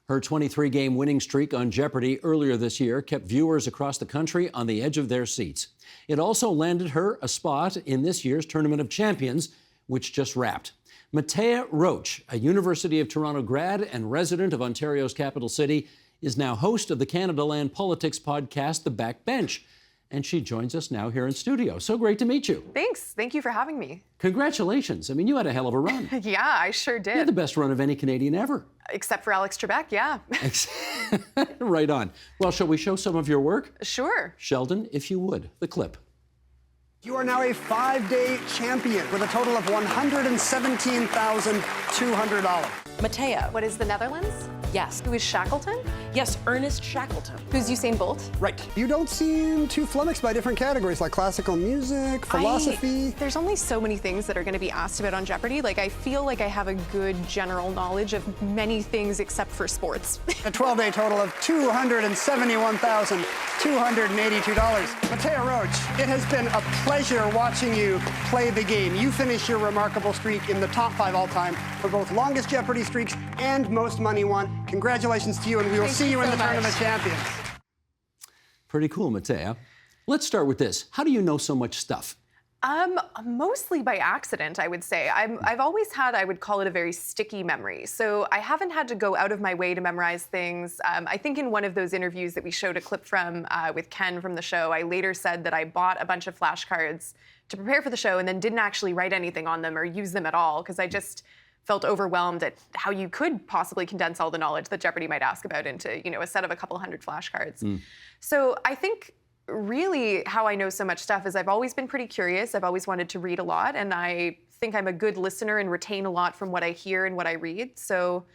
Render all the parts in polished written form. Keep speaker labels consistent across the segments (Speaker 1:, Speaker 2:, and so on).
Speaker 1: Her 23-game winning streak on Jeopardy earlier this year kept viewers across the country on the edge of their seats. It also landed her a spot in this year's Tournament of Champions, which just wrapped. Matea Roach, a University of Toronto grad and resident of Ontario's capital city, is now host of the Canadaland Politics podcast, The Backbench. And she joins us now here in studio. So great to meet you.
Speaker 2: Thanks. Thank you for having me.
Speaker 1: Congratulations. I mean, you had a hell of a run.
Speaker 2: Yeah, I sure did.
Speaker 1: You had the best run of any Canadian ever.
Speaker 2: Except for Alex Trebek, yeah.
Speaker 1: Right on. Well, shall we show some of your work?
Speaker 2: Sure.
Speaker 1: Sheldon, if you would, the clip.
Speaker 3: You are now a 5-day champion with a total of $117,200.
Speaker 4: Matea.
Speaker 2: What is the Netherlands?
Speaker 4: Yes.
Speaker 2: Who is Shackleton?
Speaker 4: Yes, Ernest Shackleton.
Speaker 2: Who's Usain Bolt?
Speaker 3: Right. You don't seem too flummoxed by different categories like classical music, philosophy.
Speaker 2: There's only so many things that are going to be asked about on Jeopardy. Like, I feel like I have a good general knowledge of many things except for sports.
Speaker 3: A 12-day total of $271,282. Matea Roach, it has been a pleasure watching you play the game. You finish your remarkable streak in the top 5 all-time for both longest Jeopardy streaks and most money won. Congratulations to you, and we will see you in the Tournament of Champions.
Speaker 1: Pretty cool, Matea. Let's start with this. How do you know so much stuff?
Speaker 2: Mostly by accident, I would say. I've always had, I would call it a very sticky memory. So I haven't had to go out of my way to memorize things. I think in one of those interviews that we showed a clip from with Ken from the show, I later said that I bought a bunch of flashcards to prepare for the show and then didn't actually write anything on them or use them at all because I just felt overwhelmed at how you could possibly condense all the knowledge that Jeopardy might ask about into, a set of a couple hundred flashcards. So I think really how I know so much stuff is I've always been pretty curious. I've always wanted to read a lot, and I think I'm a good listener and retain a lot from what I hear and what I read. So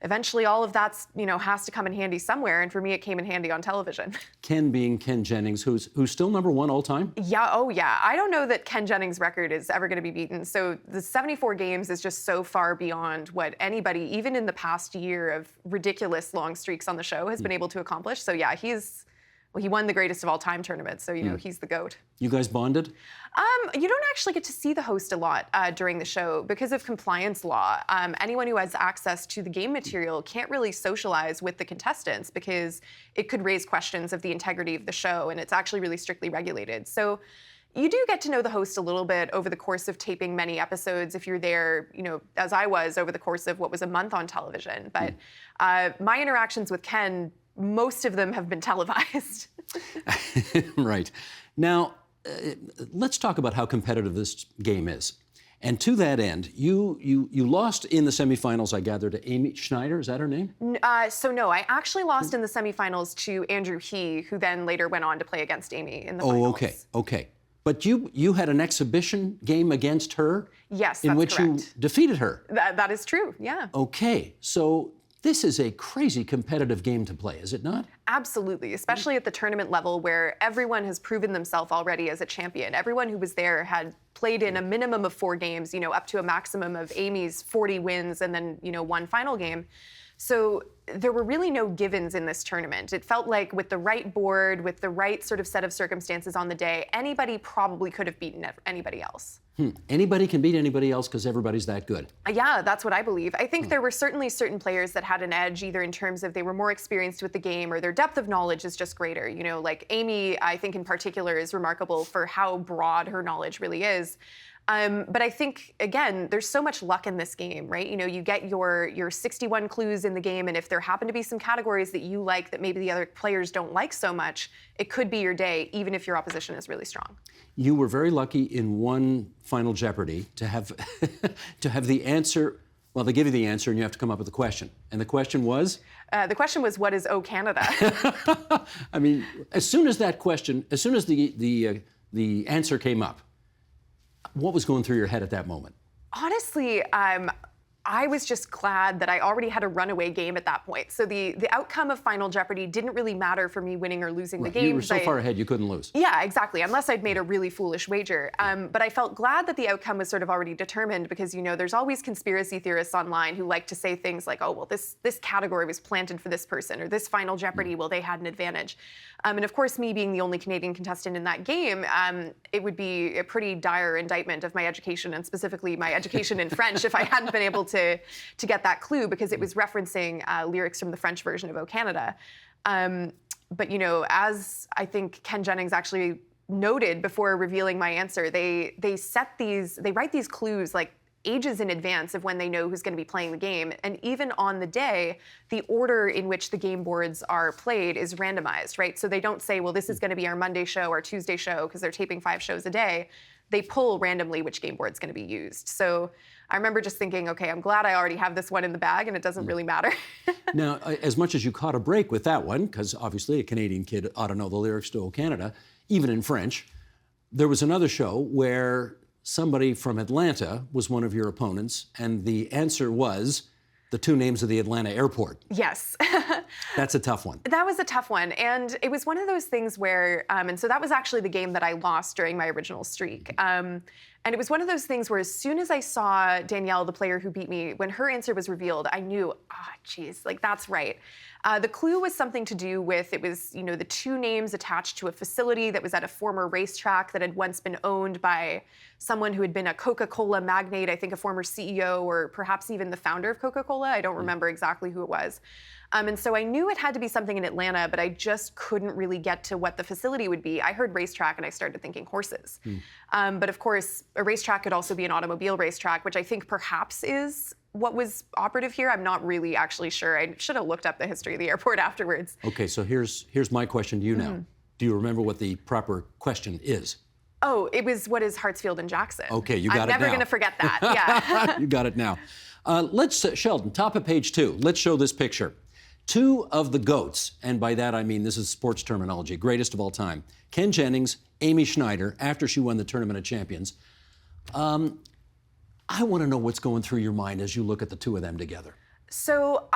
Speaker 2: eventually all of that's, has to come in handy somewhere, and for me it came in handy on television.
Speaker 1: Ken being Ken Jennings, who's still #1 all time?
Speaker 2: Yeah, oh yeah. I don't know that Ken Jennings' record is ever going to be beaten. So the 74 games is just so far beyond what anybody, even in the past year of ridiculous long streaks on the show, has been able to accomplish. So yeah, he won the greatest of all time tournament. So, he's the GOAT.
Speaker 1: You guys bonded?
Speaker 2: You don't actually get to see the host a lot during the show because of compliance law. Anyone who has access to the game material can't really socialize with the contestants because it could raise questions of the integrity of the show, and it's actually really strictly regulated. So you do get to know the host a little bit over the course of taping many episodes if you're there, as I was over the course of what was a month on television. But my interactions with Ken, most of them have been televised.
Speaker 1: Right. Now, let's talk about how competitive this game is. And to that end, you lost in the semifinals, I gather, to Amy Schneider. Is that her name?
Speaker 2: So no, I actually lost in the semifinals to Andrew He, who then later went on to play against Amy in the finals.
Speaker 1: Okay. But you had an exhibition game against her?
Speaker 2: Yes, that's
Speaker 1: in which
Speaker 2: correct.
Speaker 1: you defeated her?
Speaker 2: That is true, yeah.
Speaker 1: Okay, so this is a crazy competitive game to play, is it not?
Speaker 2: Absolutely, especially at the tournament level where everyone has proven themselves already as a champion. Everyone who was there had played in a minimum of 4 games, up to a maximum of Amy's 40 wins and then, one final game. So there were really no givens in this tournament. It felt like with the right board, with the right sort of set of circumstances on the day, anybody probably could have beaten anybody else.
Speaker 1: Anybody can beat anybody else because everybody's that good.
Speaker 2: Yeah, that's what I believe. I think there were certainly certain players that had an edge, either in terms of they were more experienced with the game or their depth of knowledge is just greater. Like Amy, I think in particular, is remarkable for how broad her knowledge really is. But I think, again, there's so much luck in this game, right? You get your 61 clues in the game, and if there happen to be some categories that you like that maybe the other players don't like so much, it could be your day, even if your opposition is really strong.
Speaker 1: You were very lucky in one Final Jeopardy to have to have the answer. Well, they give you the answer, and you have to come up with a question. And the question was?
Speaker 2: The question was, what is O Canada?
Speaker 1: I mean, as soon as the answer came up, what was going through your head at that moment?
Speaker 2: Honestly, I was just glad that I already had a runaway game at that point. So the outcome of Final Jeopardy didn't really matter for me winning or losing the game.
Speaker 1: You were so far ahead, you couldn't lose.
Speaker 2: Yeah, exactly, unless I'd made a really foolish wager. But I felt glad that the outcome was sort of already determined because, there's always conspiracy theorists online who like to say things like, oh, well, this category was planted for this person, or this Final Jeopardy, well, they had an advantage. And of course, me being the only Canadian contestant in that game, it would be a pretty dire indictment of my education, and specifically my education in French, if I hadn't been able to get that clue because it was referencing lyrics from the French version of O Canada. But as I think Ken Jennings actually noted before revealing my answer, they write these clues like ages in advance of when they know who's going to be playing the game. And even on the day, the order in which the game boards are played is randomized, right? So they don't say, well, this is going to be our Monday show or Tuesday show because they're taping 5 shows a day. They pull randomly which game board's going to be used. So I remember just thinking, okay, I'm glad I already have this one in the bag and it doesn't really matter.
Speaker 1: Now, as much as you caught a break with that one, because obviously a Canadian kid ought to know the lyrics to O Canada, even in French, there was another show where somebody from Atlanta was one of your opponents, and the answer was the 2 names of the Atlanta airport.
Speaker 2: Yes.
Speaker 1: That's a tough one.
Speaker 2: That was a tough one. And it was one of those things where, and so that was actually the game that I lost during my original streak. And it was one of those things where as soon as I saw Danielle, the player who beat me, when her answer was revealed, I knew, geez, like that's right. The clue was something to do with, it was, the 2 names attached to a facility that was at a former racetrack that had once been owned by someone who had been a Coca-Cola magnate, I think a former CEO or perhaps even the founder of Coca-Cola. I don't remember exactly who it was. And so I knew it had to be something in Atlanta, but I just couldn't really get to what the facility would be. I heard racetrack and I started thinking horses. But of course, a racetrack could also be an automobile racetrack, which I think perhaps is what was operative here. I'm not really actually sure. I should have looked up the history of the airport afterwards.
Speaker 1: Okay, so here's my question to you now. Do you remember what the proper question is?
Speaker 2: Oh, it was what is Hartsfield and Jackson?
Speaker 1: Okay, you got it now.
Speaker 2: I'm never going to forget that, yeah.
Speaker 1: You got it now. Sheldon, top of page 2, let's show this picture. 2 of the GOATs, and by that I mean this is sports terminology, greatest of all time, Ken Jennings, Amy Schneider, after she won the Tournament of Champions. I want to know what's going through your mind as you look at the 2 of them together.
Speaker 2: So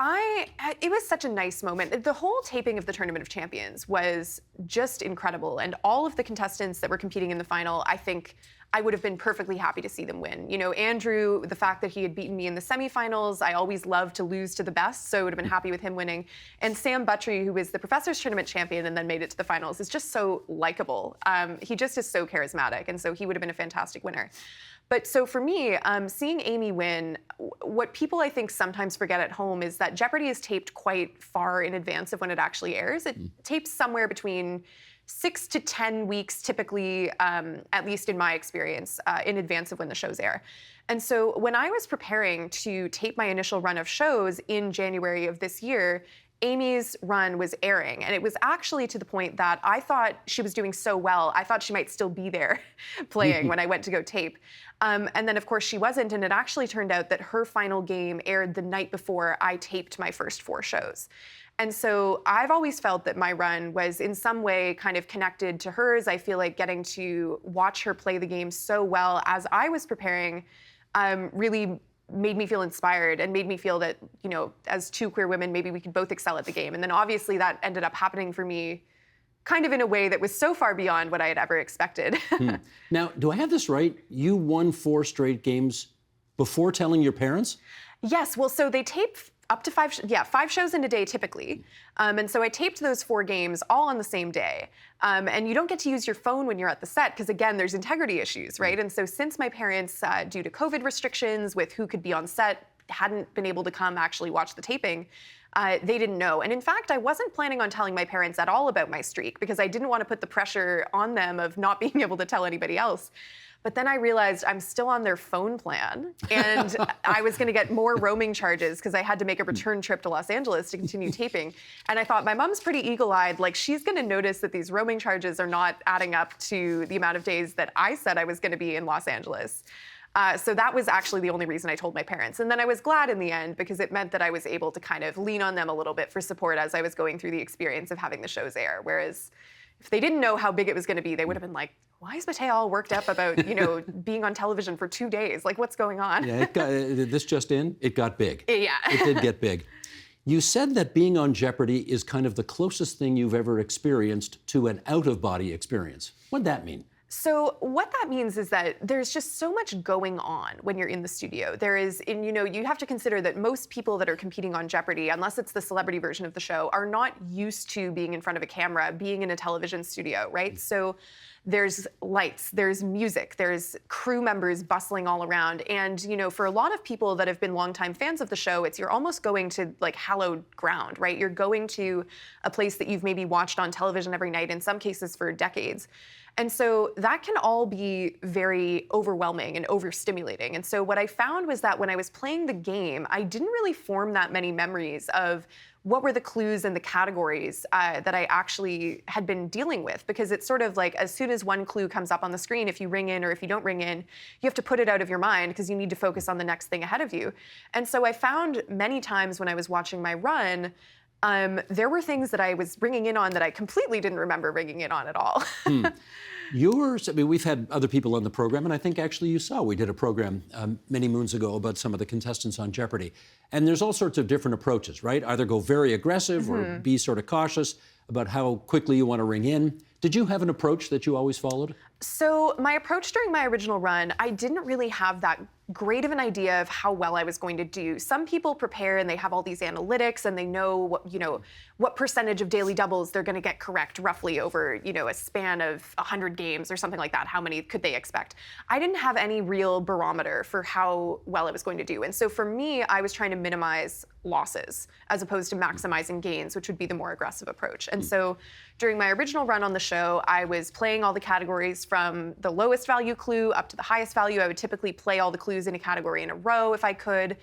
Speaker 2: it was such a nice moment. The whole taping of the Tournament of Champions was just incredible. And all of the contestants that were competing in the final, I think I would have been perfectly happy to see them win. Andrew, the fact that he had beaten me in the semifinals, I always love to lose to the best, so I would have been happy with him winning. And Sam Buttrey, who was the Professor's Tournament champion and then made it to the finals, is just so likable. He just is so charismatic, and so he would have been a fantastic winner. But so for me, seeing Amy win, what people I think sometimes forget at home is that Jeopardy is taped quite far in advance of when it actually airs. It tapes somewhere between 6 to 10 weeks, typically, at least in my experience, in advance of when the shows air. And so when I was preparing to tape my initial run of shows in January of this year, Amy's run was airing, and it was actually to the point that I thought she was doing so well, I thought she might still be there playing when I went to go tape. And then, of course, she wasn't, and it actually turned out that her final game aired the night before I taped my first 4 shows. And so I've always felt that my run was in some way kind of connected to hers. I feel like getting to watch her play the game so well as I was preparing really made me feel inspired and made me feel that, as 2 queer women, maybe we could both excel at the game. And then obviously that ended up happening for me kind of in a way that was so far beyond what I had ever expected.
Speaker 1: Now, do I have this right? You won 4 straight games before telling your parents?
Speaker 2: Yes, well, so they tape up to 5 shows in a day typically. And so I taped those 4 games all on the same day. And you don't get to use your phone when you're at the set because, again, there's integrity issues, right? And so since my parents, due to COVID restrictions with who could be on set, hadn't been able to come actually watch the taping, they didn't know. And in fact, I wasn't planning on telling my parents at all about my streak because I didn't want to put the pressure on them of not being able to tell anybody else. But then I realized I'm still on their phone plan, and I was going to get more roaming charges because I had to make a return trip to Los Angeles to continue taping. And I thought, my mom's pretty eagle-eyed. Like, she's going to notice that these roaming charges are not adding up to the amount of days that I said I was going to be in Los Angeles. So that was actually the only reason I told my parents. And then I was glad in the end because it meant that I was able to kind of lean on them a little bit for support as I was going through the experience of having the shows air. Whereas if they didn't know how big it was going to be, they would have been like, why is Mattea all worked up about, being on television for 2 days? Like, what's going on?
Speaker 1: Yeah, this just in, it got big.
Speaker 2: Yeah.
Speaker 1: It did get big. You said that being on Jeopardy is kind of the closest thing you've ever experienced to an out-of-body experience. What'd that mean?
Speaker 2: So what that means is that there's just so much going on when you're in the studio. There is, and you have to consider that most people that are competing on Jeopardy, unless it's the celebrity version of the show, are not used to being in front of a camera, being in a television studio, right? So there's lights, there's music, there's crew members bustling all around. And, for a lot of people that have been longtime fans of the show, you're almost going to like hallowed ground, right? You're going to a place that you've maybe watched on television every night, in some cases for decades. And so that can all be very overwhelming and overstimulating. And so what I found was that when I was playing the game, I didn't really form that many memories of what were the clues and the categories that I actually had been dealing with, because it's sort of like as soon as one clue comes up on the screen, if you ring in or if you don't ring in, you have to put it out of your mind because you need to focus on the next thing ahead of you. And so I found many times when I was watching my run, there were things that I was ringing in on that I completely didn't remember ringing in on at all.
Speaker 1: We've had other people on the program, and I think actually you saw we did a program many moons ago about some of the contestants on Jeopardy. And there's all sorts of different approaches, right? Either go very aggressive or be sort of cautious about how quickly you want to ring in. Did you have an approach that you always followed?
Speaker 2: So my approach during my original run, I didn't really have that great of an idea of how well I was going to do. Some people prepare and they have all these analytics and they know what percentage of daily doubles they're going to get correct roughly over, a span of 100 games or something like that. How many could they expect? I didn't have any real barometer for how well I was going to do. And so for me, I was trying to minimize losses as opposed to maximizing gains, which would be the more aggressive approach. And so during my original run on the show, I was playing all the categories from the lowest value clue up to the highest value. I would typically play all the clues in a category in a row if I could.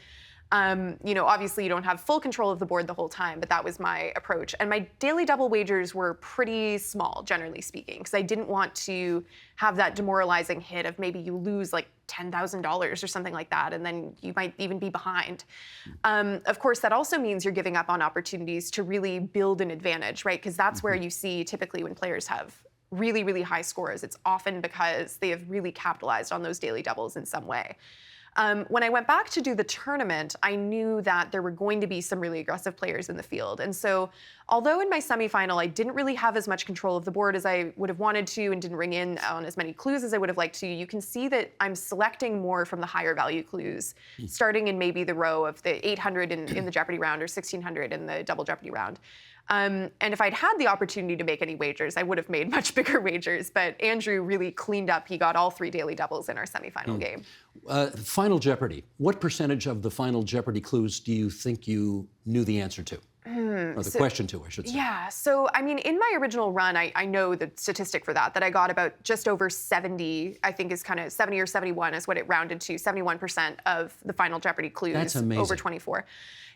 Speaker 2: Obviously you don't have full control of the board the whole time, but that was my approach. And my daily double wagers were pretty small, generally speaking, because I didn't want to have that demoralizing hit of maybe you lose like $10,000 or something like that, and then you might even be behind. Of course, that also means you're giving up on opportunities to really build an advantage, right? Because that's where you see typically when players have really, really high scores, it's often because they have really capitalized on those daily doubles in some way. When I went back to do the tournament, I knew that there were going to be some really aggressive players in the field. And so although in my semifinal I didn't really have as much control of the board as I would have wanted to and didn't ring in on as many clues as I would have liked to, you can see that I'm selecting more from the higher value clues, starting in maybe the row of the 800 in the Jeopardy round or 1600 in the Double Jeopardy round. And if I'd had the opportunity to make any wagers, I would have made much bigger wagers. But Andrew really cleaned up. He got all 3 daily doubles in our semifinal game.
Speaker 1: Final Jeopardy. What percentage of the Final Jeopardy clues do you think you knew the answer to? Or the question to, I should say.
Speaker 2: Yeah, so I mean, in my original run, I know the statistic for that I got about just over 70, I think is kind of 70 or 71 is what it rounded to, 71% of the Final Jeopardy clues.
Speaker 1: That's amazing.
Speaker 2: Over 24.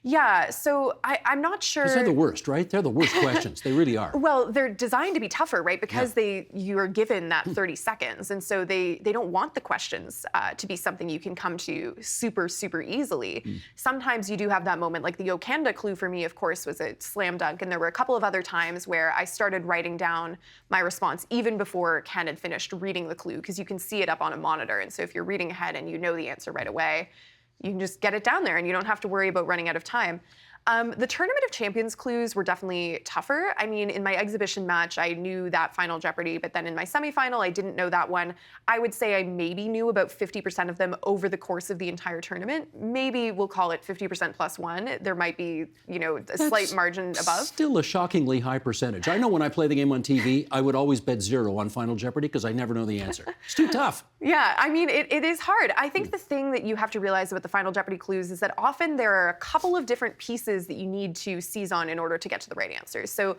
Speaker 2: Yeah, so I'm not sure.
Speaker 1: Because they're the worst, right? They're the worst questions. They really are.
Speaker 2: Well, they're designed to be tougher, right? Because you are given that 30 seconds. And so they don't want the questions to be something you can come to super, super easily. Sometimes you do have that moment, like the O Canada clue for me, of course, was a slam dunk. And there were a couple of other times where I started writing down my response even before Ken had finished reading the clue, because you can see it up on a monitor. And so if you're reading ahead and you know the answer right away, you can just get it down there and you don't have to worry about running out of time. The Tournament of Champions clues were definitely tougher. I mean, in my exhibition match, I knew that Final Jeopardy, but then in my semifinal, I didn't know that one. I would say I maybe knew about 50% of them over the course of the entire tournament. Maybe we'll call it 50% plus 1. There might be, a slight margin above.
Speaker 1: Still a shockingly high percentage. I know when I play the game on TV, I would always bet 0 on Final Jeopardy because I never know the answer. It's too tough.
Speaker 2: Yeah, I mean, it is hard. I think the thing that you have to realize about the Final Jeopardy clues is that often there are a couple of different pieces that you need to seize on in order to get to the right answers. So,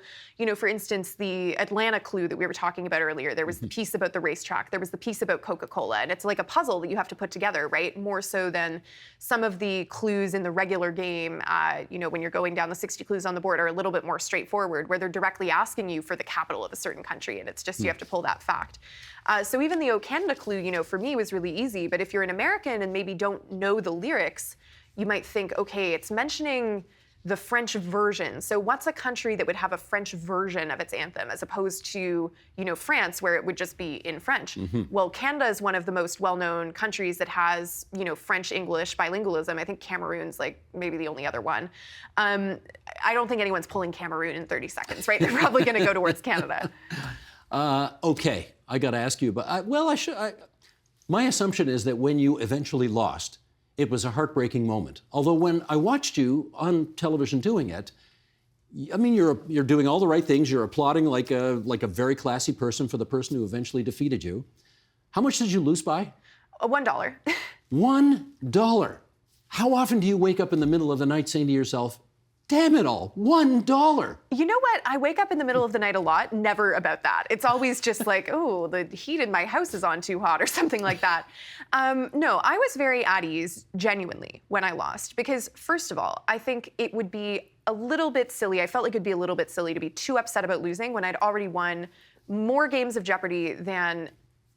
Speaker 2: for instance, the Atlanta clue that we were talking about earlier, there was the piece about the racetrack, there was the piece about Coca-Cola, and it's like a puzzle that you have to put together, right? More so than some of the clues in the regular game, when you're going down the 60 clues on the board are a little bit more straightforward, where they're directly asking you for the capital of a certain country, and it's just you have to pull that fact. So even the O Canada clue, for me was really easy, but if you're an American and maybe don't know the lyrics, you might think, okay, it's mentioning the French version. So what's a country that would have a French version of its anthem as opposed to, France, where it would just be in French? Well, Canada is one of the most well-known countries that has, French-English bilingualism. I think Cameroon's like maybe the only other one. I don't think anyone's pulling Cameroon in 30 seconds, right? They're probably going to go towards Canada.
Speaker 1: Okay, I got to ask you, but my assumption is that when you eventually lost, it was a heartbreaking moment. Although when I watched you on television doing it, I mean, you're doing all the right things. You're applauding like a very classy person for the person who eventually defeated you. How much did you lose by?
Speaker 2: $1.
Speaker 1: $1. How often do you wake up in the middle of the night saying to yourself, damn it all, $1?
Speaker 2: You know what? I wake up in the middle of the night a lot, never about that. It's always just like, oh, the heat in my house is on too hot or something like that. No, I was very at ease, genuinely, when I lost. Because first of all, I think it would be a little bit silly. I felt like it'd be a little bit silly to be too upset about losing when I'd already won more games of Jeopardy than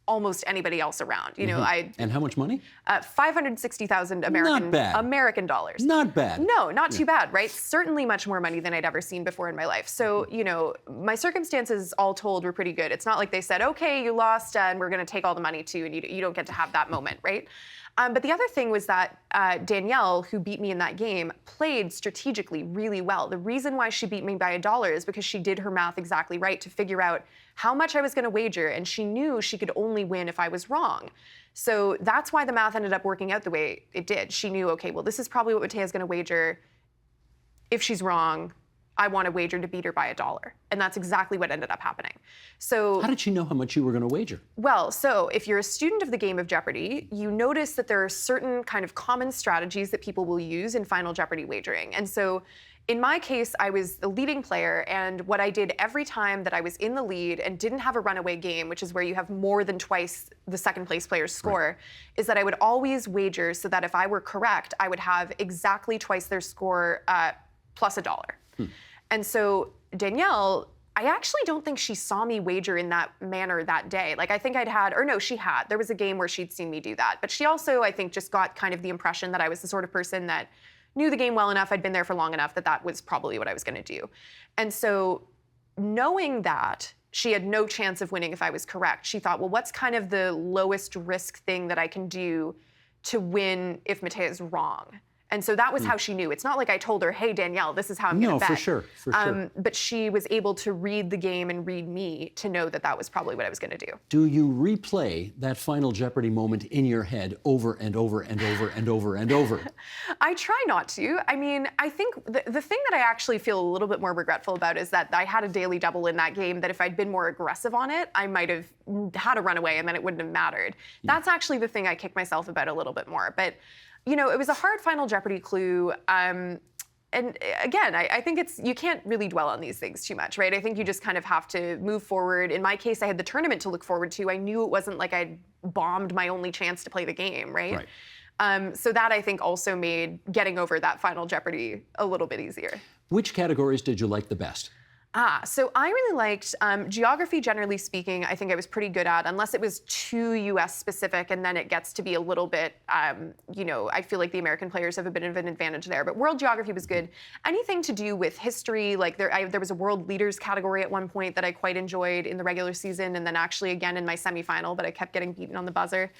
Speaker 2: almost anybody else around. You know,
Speaker 1: And how much money?
Speaker 2: 560,000 American dollars.
Speaker 1: Not bad.
Speaker 2: No, not too bad, right? Certainly much more money than I'd ever seen before in my life. So, you know, my circumstances all told were pretty good. It's not like they said, okay, you lost and we're going to take all the money too, and you don't get to have that moment, right? But the other thing was that Danielle, who beat me in that game, played strategically really well. The reason why she beat me by $1 is because she did her math exactly right to figure out how much I was going to wager, and she knew she could only win if I was wrong. So that's why the math ended up working out the way it did. She knew, okay, well, this is probably what Matea's going to wager. If she's wrong, I want to wager to beat her by $1. And that's exactly what ended up happening. So
Speaker 1: How did she know how much you were going to wager?
Speaker 2: well, so if you're a student of the game of Jeopardy, you notice that there are certain kind of common strategies that people will use in Final Jeopardy wagering. And so in my case, I was the leading player, and what I did every time that I was in the lead and didn't have a runaway game, which is where you have more than twice the second place player's score, is that I would always wager so that if I were correct, I would have exactly twice their score plus $1. And so Danielle, I actually don't think she saw me wager in that manner that day. Like, I think she had. There was a game where she'd seen me do that. But she also, I think, just got kind of the impression that I was the sort of person that knew the game well enough, I'd been there for long enough that was probably what I was going to do. And so knowing that she had no chance of winning if I was correct, she thought, well, what's kind of the lowest risk thing that I can do to win if Matea's wrong? And so that was how she knew. It's not like I told her, hey, Danielle, this is how I'm going to bet.
Speaker 1: No, for sure.
Speaker 2: But she was able to read the game and read me to know that that was probably what I was going to do.
Speaker 1: Do you replay that Final Jeopardy moment in your head over and over and over and over and over?
Speaker 2: I try not to. I mean, I think the thing that I actually feel a little bit more regretful about is that I had a daily double in that game, that if I'd been more aggressive on it, I might have had a runaway and then it wouldn't have mattered. That's actually the thing I kick myself about a little bit more. But you know, it was a hard Final Jeopardy clue. And again, I think you can't really dwell on these things too much, right? I think you just kind of have to move forward. In my case, I had the tournament to look forward to. I knew it wasn't like I'd bombed my only chance to play the game, right? So that, I think, also made getting over that Final Jeopardy a little bit easier.
Speaker 1: Which categories did you like the best?
Speaker 2: So I really liked geography, generally speaking. I think I was pretty good at, unless it was too U.S. specific, and then it gets to be a little bit, you know, I feel like the American players have a bit of an advantage there. But world geography was good. Anything to do with history, like there was a world leaders category at one point that I quite enjoyed in the regular season, and then actually again in my semifinal, but I kept getting beaten on the buzzer.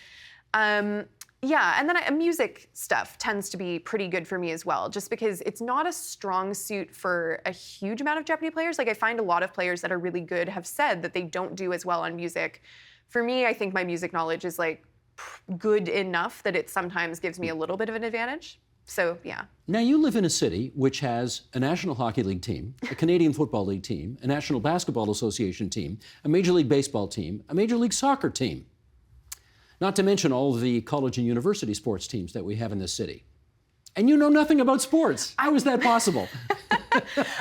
Speaker 2: Yeah, and then music stuff tends to be pretty good for me as well, just because it's not a strong suit for a huge amount of Jeopardy players. Like, I find a lot of players that are really good have said that they don't do as well on music. For me, I think my music knowledge is like good enough that it sometimes gives me a little bit of an advantage. So, yeah.
Speaker 1: Now, you live in a city which has a National Hockey League team, a Canadian Football League team, a National Basketball Association team, a Major League Baseball team, a Major League Soccer team. Not to mention all the college and university sports teams that we have in this city. And you know nothing about sports. How is that possible?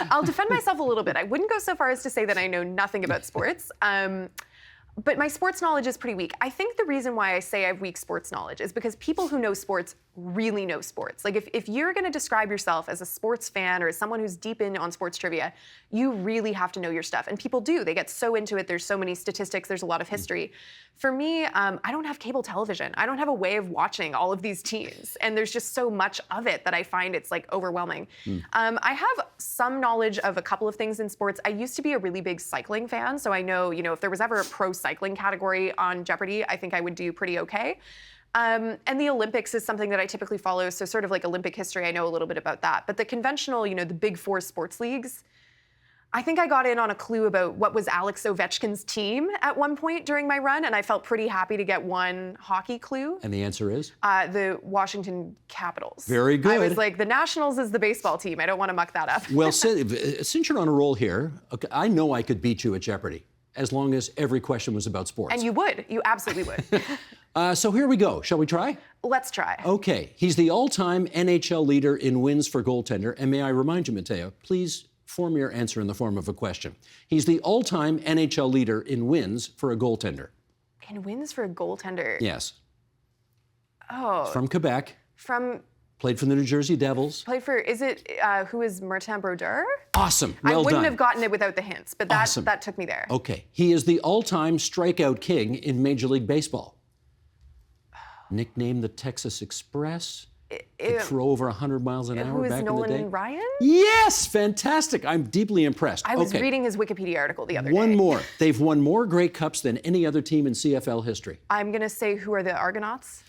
Speaker 2: I'll defend myself a little bit. I wouldn't go so far as to say that I know nothing about sports. But my sports knowledge is pretty weak. I think the reason why I say I have weak sports knowledge is because people who know sports really know sports. Like, if you're going to describe yourself as a sports fan or as someone who's deep in on sports trivia, you really have to know your stuff. And people do. They get so into it. There's so many statistics. There's a lot of history. For me, I don't have cable television. I don't have a way of watching all of these teams. And there's just so much of it that I find it's like overwhelming. I have some knowledge of a couple of things in sports. I used to be a really big cycling fan. So I know, you know, if there was ever a pro cycling category on Jeopardy, I think I would do pretty okay. And the Olympics is something that I typically follow, so sort of like Olympic history, I know a little bit about that. But the conventional, you know, the big four sports leagues, I think I got in on a clue about what was Alex Ovechkin's team at one point during my run, and I felt pretty happy to get one hockey clue.
Speaker 1: And the answer is?
Speaker 2: The Washington Capitals.
Speaker 1: Very good.
Speaker 2: I was like, the Nationals is the baseball team. I don't want to muck that up.
Speaker 1: Well, since you're on a roll here, okay, I know I could beat you at Jeopardy as long as every question was about sports.
Speaker 2: And you would. You absolutely would.
Speaker 1: So here we go. Shall we try?
Speaker 2: Let's try.
Speaker 1: Okay. He's the all-time NHL leader in wins for goaltender. And may I remind you, Mateo, please form your answer in the form of a question. He's the all-time NHL leader in wins for a goaltender.
Speaker 2: In wins for a goaltender.
Speaker 1: Yes.
Speaker 2: Oh.
Speaker 1: From Quebec.
Speaker 2: Played
Speaker 1: for the New Jersey Devils.
Speaker 2: Who is Martin Brodeur?
Speaker 1: Awesome. Well
Speaker 2: I wouldn't
Speaker 1: done.
Speaker 2: have gotten it without the hints, but
Speaker 1: Awesome.
Speaker 2: that took me there.
Speaker 1: Okay. He is the all-time strikeout king in Major League Baseball. Nicknamed the Texas Express. Could throw over 100 miles an hour
Speaker 2: Who is
Speaker 1: back in the day.
Speaker 2: Nolan Ryan?
Speaker 1: Yes, fantastic. I'm deeply impressed.
Speaker 2: I was
Speaker 1: Okay.
Speaker 2: reading his Wikipedia article the other day.
Speaker 1: One more. They've won more Grey Cups than any other team in CFL history.
Speaker 2: I'm going to say, who are the Argonauts?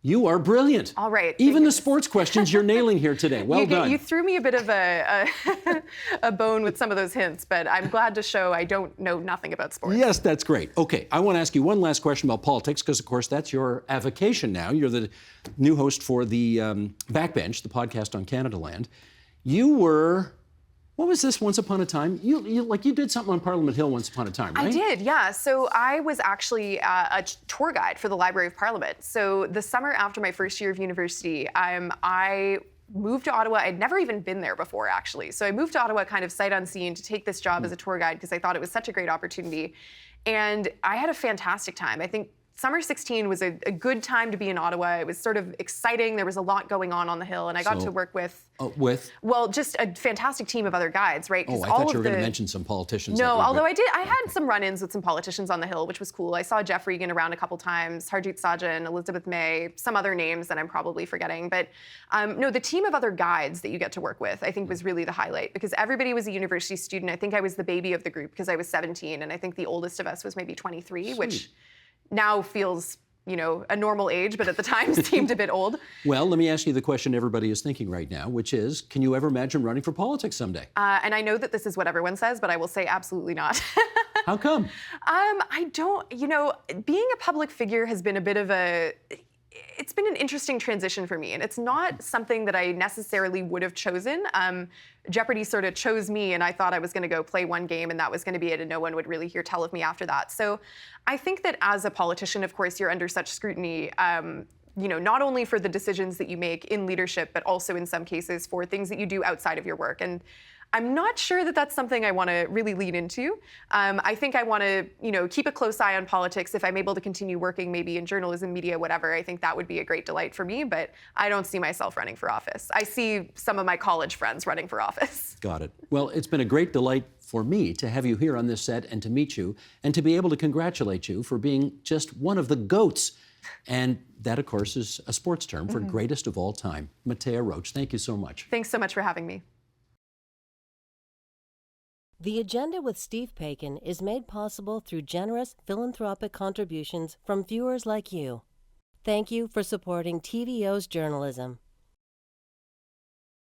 Speaker 1: You are brilliant.
Speaker 2: All right,
Speaker 1: Even
Speaker 2: thank
Speaker 1: the
Speaker 2: you.
Speaker 1: sports questions you're nailing here today. Well done.
Speaker 2: You threw me a bit of a bone with some of those hints, but I'm glad to show I don't know nothing about sports.
Speaker 1: Yes, that's great. Okay, I want to ask you one last question about politics because, of course, that's your avocation now. You're the new host for the Backbench, the podcast on Canada Land. You were, what was this, Once Upon a Time? You did something on Parliament Hill once upon a time, right?
Speaker 2: I did, yeah. So I was actually a tour guide for the Library of Parliament. So the summer after my first year of university, I moved to Ottawa. I'd never even been there before, actually. So I moved to Ottawa kind of sight unseen to take this job as a tour guide because I thought it was such a great opportunity. And I had a fantastic time. I think Summer 16 was a good time to be in Ottawa. It was sort of exciting. There was a lot going on the Hill, and I got to work with, well, just a fantastic team of other guides, right?
Speaker 1: Oh, I thought you were going to mention some politicians.
Speaker 2: No, although I had some run-ins with some politicians on the Hill, which was cool. I saw Jeff Regan around a couple times, Harjit Sajjan, Elizabeth May, some other names that I'm probably forgetting. But no, the team of other guides that you get to work with, I think, was really the highlight because everybody was a university student. I think I was the baby of the group because I was 17, and I think the oldest of us was maybe 23,
Speaker 1: Sweet.
Speaker 2: which now feels, a normal age, but at the time seemed a bit old.
Speaker 1: Well, let me ask you the question everybody is thinking right now, which is, can you ever imagine running for politics someday?
Speaker 2: And I know that this is what everyone says, but I will say absolutely not.
Speaker 1: How come?
Speaker 2: I don't, being a public figure has been a bit of it's been an interesting transition for me, and it's not something that I necessarily would have chosen. Jeopardy sort of chose me, and I thought I was going to go play one game, and that was going to be it, and no one would really hear tell of me after that. So I think that as a politician, of course, you're under such scrutiny, not only for the decisions that you make in leadership, but also in some cases for things that you do outside of your work. And I'm not sure that that's something I want to really lean into. I think I want to, keep a close eye on politics. If I'm able to continue working maybe in journalism, media, whatever, I think that would be a great delight for me, but I don't see myself running for office. I see some of my college friends running for office.
Speaker 1: Got it. Well, it's been a great delight for me to have you here on this set and to meet you and to be able to congratulate you for being just one of the GOATs. And that, of course, is a sports term for greatest of all time. Mattea Roach, thank you so much.
Speaker 2: Thanks so much for having me.
Speaker 5: The Agenda with Steve Paikin is made possible through generous philanthropic contributions from viewers like you. Thank you for supporting TVO's journalism.